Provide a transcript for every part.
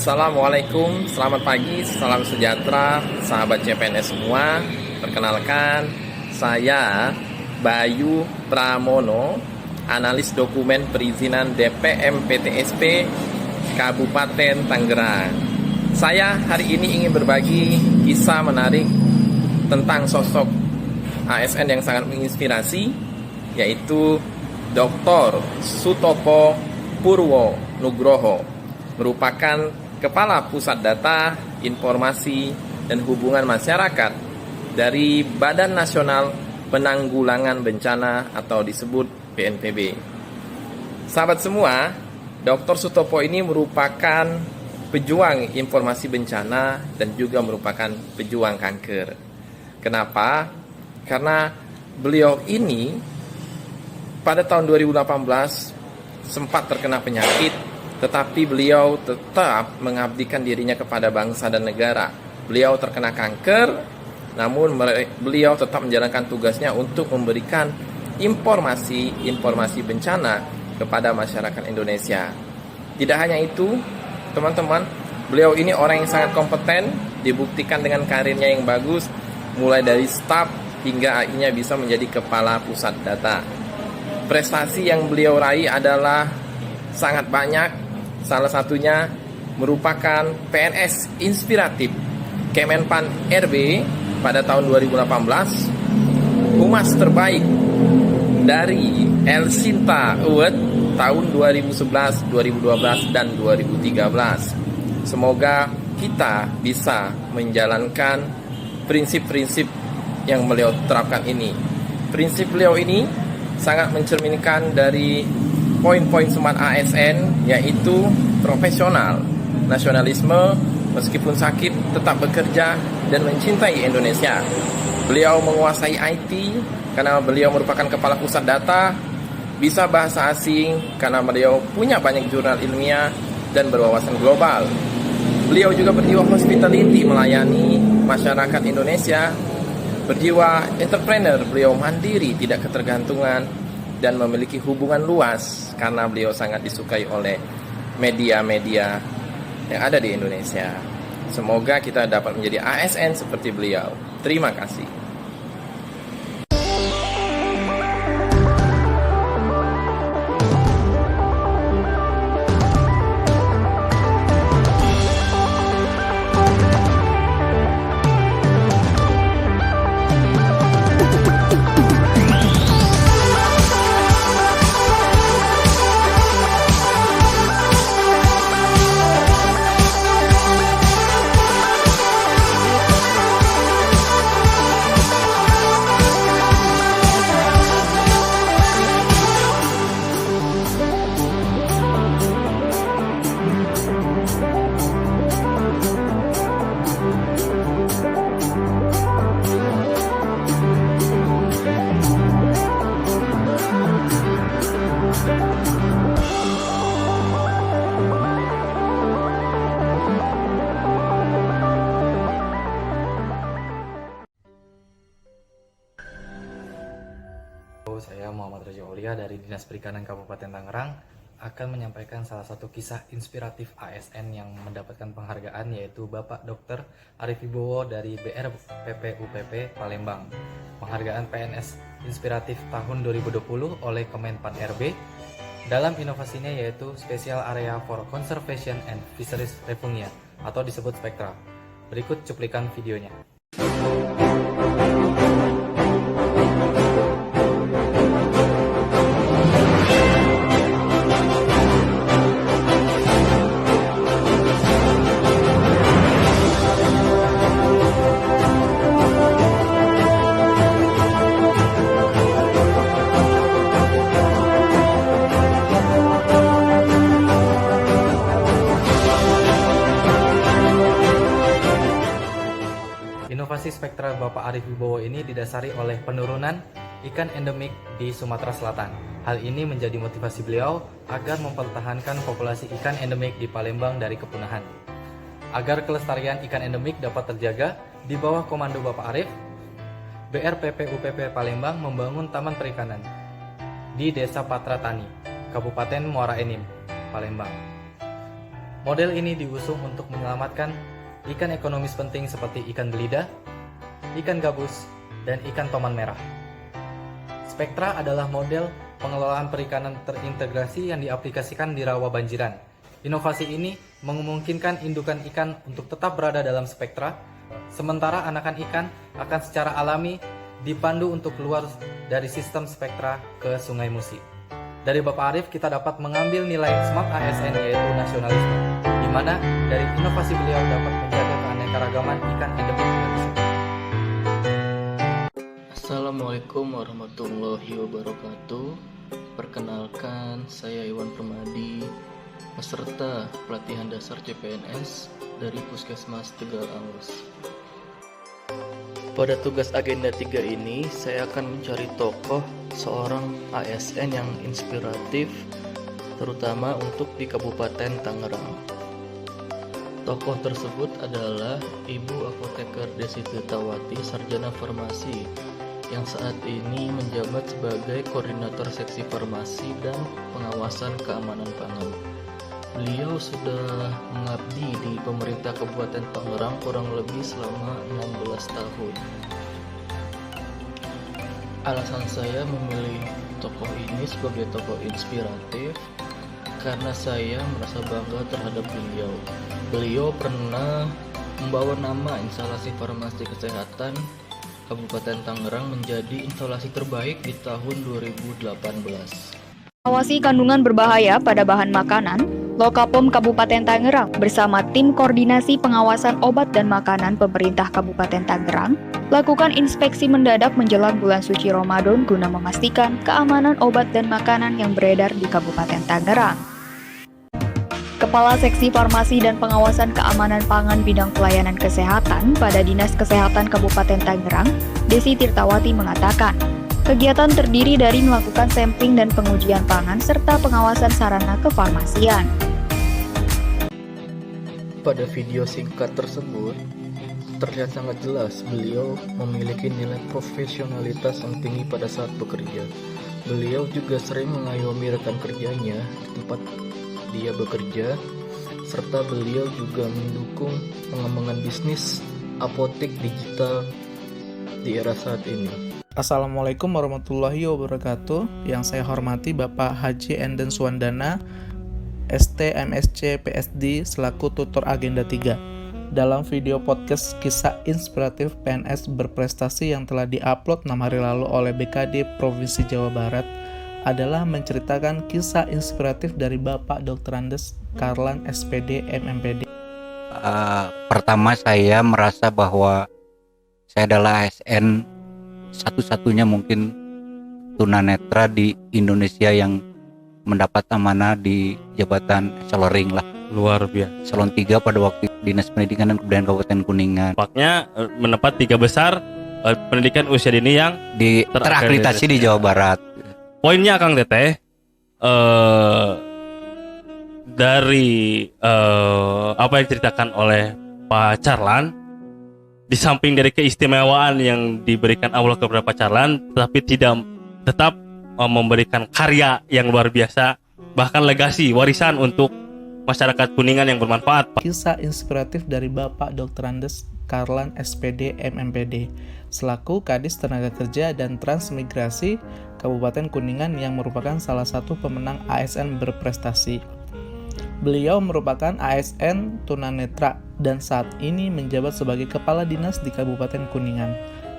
Assalamualaikum, selamat pagi, salam sejahtera, sahabat CPNS semua. Perkenalkan, saya Bayu Pramono, analis dokumen perizinan DPM PTSP Kabupaten Tangerang. Saya hari ini ingin berbagi kisah menarik tentang sosok ASN yang sangat menginspirasi, yaitu Dr. Sutopo Purwo Nugroho, merupakan Kepala Pusat Data, Informasi, dan Hubungan Masyarakat dari Badan Nasional Penanggulangan Bencana atau disebut BNPB. Sahabat semua, Dr. Sutopo ini merupakan pejuang informasi bencana dan juga merupakan pejuang kanker. Kenapa? Karena beliau ini pada tahun 2018 sempat terkena penyakit, tetapi beliau tetap mengabdikan dirinya kepada bangsa dan negara. Beliau terkena kanker, namun beliau tetap menjalankan tugasnya untuk memberikan informasi bencana kepada masyarakat Indonesia. Tidak hanya itu, teman-teman, beliau ini orang yang sangat kompeten, dibuktikan dengan karirnya yang bagus, mulai dari staf hingga akhirnya bisa menjadi Kepala Pusat Data. Prestasi yang beliau raih adalah sangat banyak. Salah satunya merupakan PNS inspiratif Kemenpan RB pada tahun 2018, Humas terbaik dari El Sinta Award tahun 2011, 2012, dan 2013. Semoga kita bisa menjalankan prinsip-prinsip yang beliau terapkan ini. Prinsip beliau ini sangat mencerminkan dari poin-poin smart ASN, yaitu profesional, nasionalisme, meskipun sakit tetap bekerja, dan mencintai Indonesia. Beliau menguasai IT karena beliau merupakan Kepala Pusat Data, bisa bahasa asing karena beliau punya banyak jurnal ilmiah dan berwawasan global. Beliau juga berjiwa hospitality, melayani masyarakat Indonesia. Berjiwa entrepreneur, beliau mandiri, tidak ketergantungan, dan memiliki hubungan luas karena beliau sangat disukai oleh media-media yang ada di Indonesia. Semoga kita dapat menjadi ASN seperti beliau. Terima kasih. Saya Muhammad Raja Aulia dari Dinas Perikanan Kabupaten Tangerang akan menyampaikan salah satu kisah inspiratif ASN yang mendapatkan penghargaan, yaitu Bapak Dr. Arief Wibowo dari BRPPUPP Palembang. Penghargaan PNS Inspiratif tahun 2020 oleh Kemenpan RB dalam inovasinya, yaitu Special Area for Conservation and Fisheries Refugia atau disebut Spektra. Berikut cuplikan videonya. Inovasi Spektra Bapak Arief Wibowo ini didasari oleh penurunan ikan endemik di Sumatera Selatan. Hal ini menjadi motivasi beliau agar mempertahankan populasi ikan endemik di Palembang dari kepunahan. Agar kelestarian ikan endemik dapat terjaga, di bawah komando Bapak Arief, BRPPUPP Palembang membangun Taman Perikanan di Desa Patra Tani, Kabupaten Muara Enim, Palembang. Model ini diusung untuk menyelamatkan ikan ekonomis penting seperti ikan belida, ikan gabus, dan ikan toman merah. Spektra adalah model pengelolaan perikanan terintegrasi yang diaplikasikan di rawa banjiran. Inovasi ini memungkinkan indukan ikan untuk tetap berada dalam spektra, sementara anakan ikan akan secara alami dipandu untuk keluar dari sistem spektra ke Sungai Musi. Dari Bapak Arif kita dapat mengambil nilai Smart ASN yaitu nasionalisme, di mana dari inovasi beliau dapat menjaga keanekaragaman ikan endemik Indonesia. Assalamualaikum warahmatullahi wabarakatuh. Perkenalkan, saya Iwan Permadi, peserta pelatihan dasar CPNS dari Puskesmas Tegal Alus. Pada tugas agenda 3 ini, saya akan mencari tokoh seorang ASN yang inspiratif, terutama untuk di Kabupaten Tangerang. Tokoh tersebut adalah Ibu Apoteker Desi Tirtawati, Sarjana Farmasi, yang saat ini menjabat sebagai Koordinator Seksi Farmasi dan Pengawasan Keamanan Pangan. Beliau sudah mengabdi di pemerintah Kabupaten Tangerang kurang lebih selama 16 tahun. Alasan saya memilih tokoh ini sebagai tokoh inspiratif karena saya merasa bangga terhadap beliau. Beliau pernah membawa nama instalasi farmasi kesehatan Kabupaten Tangerang menjadi instalasi terbaik di tahun 2018. Mengawasi kandungan berbahaya pada bahan makanan, Lokapom Kabupaten Tangerang bersama tim koordinasi pengawasan obat dan makanan pemerintah Kabupaten Tangerang lakukan inspeksi mendadak menjelang bulan suci Ramadan guna memastikan keamanan obat dan makanan yang beredar di Kabupaten Tangerang. Kepala Seksi Farmasi dan Pengawasan Keamanan Pangan Bidang Pelayanan Kesehatan pada Dinas Kesehatan Kabupaten Tangerang, Desi Tirtawati mengatakan, kegiatan terdiri dari melakukan sampling dan pengujian pangan serta pengawasan sarana kefarmasian. Pada video singkat tersebut, terlihat sangat jelas beliau memiliki nilai profesionalitas yang tinggi pada saat bekerja. Beliau juga sering mengayomi rekan kerjanya di tempat dia bekerja, serta beliau juga mendukung pengembangan bisnis apotek digital di era saat ini. Assalamualaikum warahmatullahi wabarakatuh. Yang saya hormati Bapak Haji Enden Suwandana, ST MSc PSD selaku tutor agenda 3. Dalam video podcast kisah inspiratif PNS berprestasi yang telah diupload 6 hari lalu oleh BKD Provinsi Jawa Barat adalah menceritakan kisah inspiratif dari Bapak Dr. Andes Karlan SPD MMPD. Pertama saya merasa bahwa saya adalah ASN satu-satunya mungkin tunanetra di Indonesia yang mendapat amanah di jabatan eselon lah. Luar biasa. Eselon 3 pada waktu Dinas Pendidikan dan Kebudayaan Kabupaten Kuningan. Tampaknya mendapat 3 besar pendidikan usia dini yang terakreditasi di Jawa Barat. Poinnya Kang Teteh, dari apa yang diceritakan oleh Pak Carlan, di samping dari keistimewaan yang diberikan Allah kepada Pak Carlan, tetapi tetap memberikan karya yang luar biasa, bahkan legasi, warisan untuk masyarakat Kuningan yang bermanfaat. Kisah inspiratif dari Bapak Dr. Andes Karlan SPD MMPD selaku Kadis Tenaga Kerja dan Transmigrasi Kabupaten Kuningan yang merupakan salah satu pemenang ASN berprestasi. Beliau merupakan ASN tunanetra dan saat ini menjabat sebagai Kepala Dinas di Kabupaten Kuningan.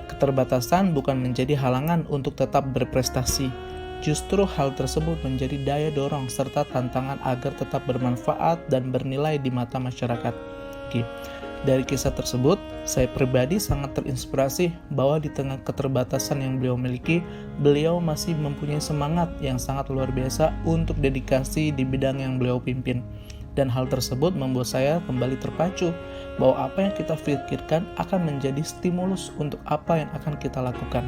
Keterbatasan bukan menjadi halangan untuk tetap berprestasi. Justru hal tersebut menjadi daya dorong serta tantangan agar tetap bermanfaat dan bernilai di mata masyarakat. Dari kisah tersebut, saya pribadi sangat terinspirasi bahwa di tengah keterbatasan yang beliau miliki, beliau masih mempunyai semangat yang sangat luar biasa untuk dedikasi di bidang yang beliau pimpin. Dan hal tersebut membuat saya kembali terpacu bahwa apa yang kita pikirkan akan menjadi stimulus untuk apa yang akan kita lakukan.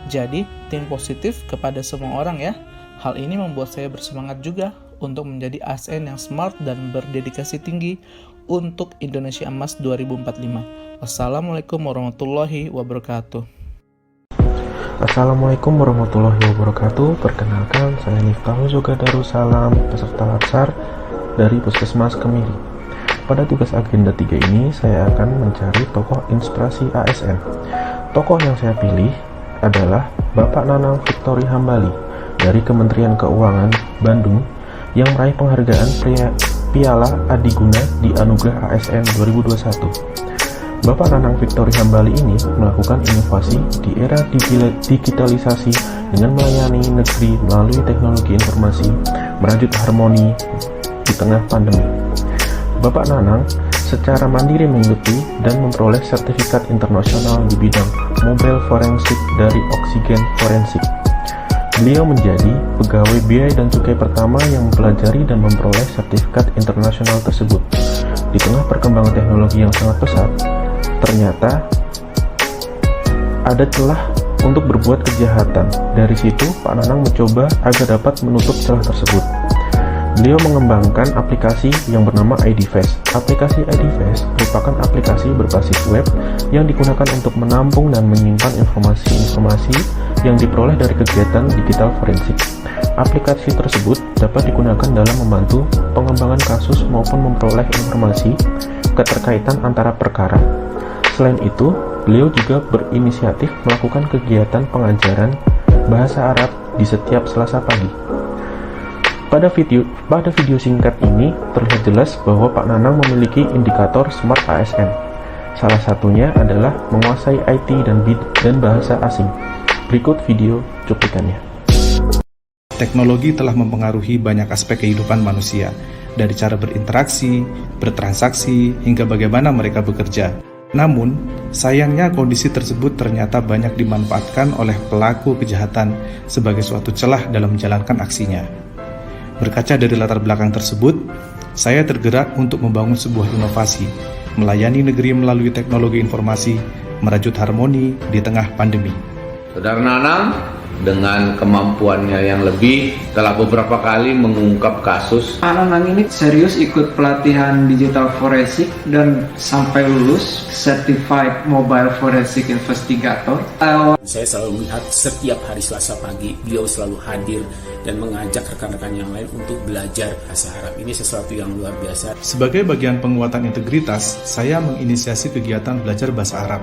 Jadi, think positif kepada semua orang ya. Hal ini membuat saya bersemangat juga untuk menjadi ASN yang smart dan berdedikasi tinggi untuk Indonesia Emas 2045. Wassalamualaikum warahmatullahi wabarakatuh. Assalamualaikum warahmatullahi wabarakatuh. Perkenalkan, saya Miftahul Zoga Darussalam, peserta Latsar dari Puskesmas Kemiri. Pada tugas agenda 3 ini, saya akan mencari tokoh inspirasi ASN. Tokoh yang saya pilih adalah Bapak Nanang Victory Hambali dari Kementerian Keuangan Bandung yang meraih penghargaan Piala Adiguna di Anugerah ASN 2021. Bapak Nanang Victory Hambali ini melakukan inovasi di era digitalisasi dengan melayani negeri melalui teknologi informasi, merajut harmoni di tengah pandemi. Bapak Nanang secara mandiri mengikuti dan memperoleh sertifikat internasional di bidang mobile forensik dari Oksigen Forensik. Beliau menjadi pegawai biaya dan cukai pertama yang mempelajari dan memperoleh sertifikat internasional tersebut. Di tengah perkembangan teknologi yang sangat pesat, ternyata ada celah untuk berbuat kejahatan. Dari situ, Pak Nanang mencoba agar dapat menutup celah tersebut. Beliau mengembangkan aplikasi yang bernama IDFace. Aplikasi IDFace merupakan aplikasi berbasis web yang digunakan untuk menampung dan menyimpan informasi-informasi yang diperoleh dari kegiatan digital forensik. Aplikasi tersebut dapat digunakan dalam membantu pengembangan kasus maupun memperoleh informasi keterkaitan antara perkara. Selain itu, beliau juga berinisiatif melakukan kegiatan pengajaran bahasa Arab di setiap Selasa pagi. Pada video singkat ini terlihat jelas bahwa Pak Nanang memiliki indikator Smart ASN. Salah satunya adalah menguasai IT dan bahasa asing. Berikut video cuplikannya. Teknologi telah mempengaruhi banyak aspek kehidupan manusia, dari cara berinteraksi, bertransaksi, hingga bagaimana mereka bekerja. Namun, sayangnya kondisi tersebut ternyata banyak dimanfaatkan oleh pelaku kejahatan sebagai suatu celah dalam menjalankan aksinya. Berkaca dari latar belakang tersebut, saya tergerak untuk membangun sebuah inovasi, melayani negeri melalui teknologi informasi, merajut harmoni di tengah pandemi. Saudara Nanang dengan kemampuannya yang lebih telah beberapa kali mengungkap kasus. Nanang ini serius ikut pelatihan digital forensik dan sampai lulus Certified Mobile Forensic Investigator. Saya selalu melihat setiap hari Selasa pagi beliau selalu hadir dan mengajak rekan-rekan yang lain untuk belajar bahasa Arab. Ini sesuatu yang luar biasa. Sebagai bagian penguatan integritas, saya menginisiasi kegiatan belajar bahasa Arab.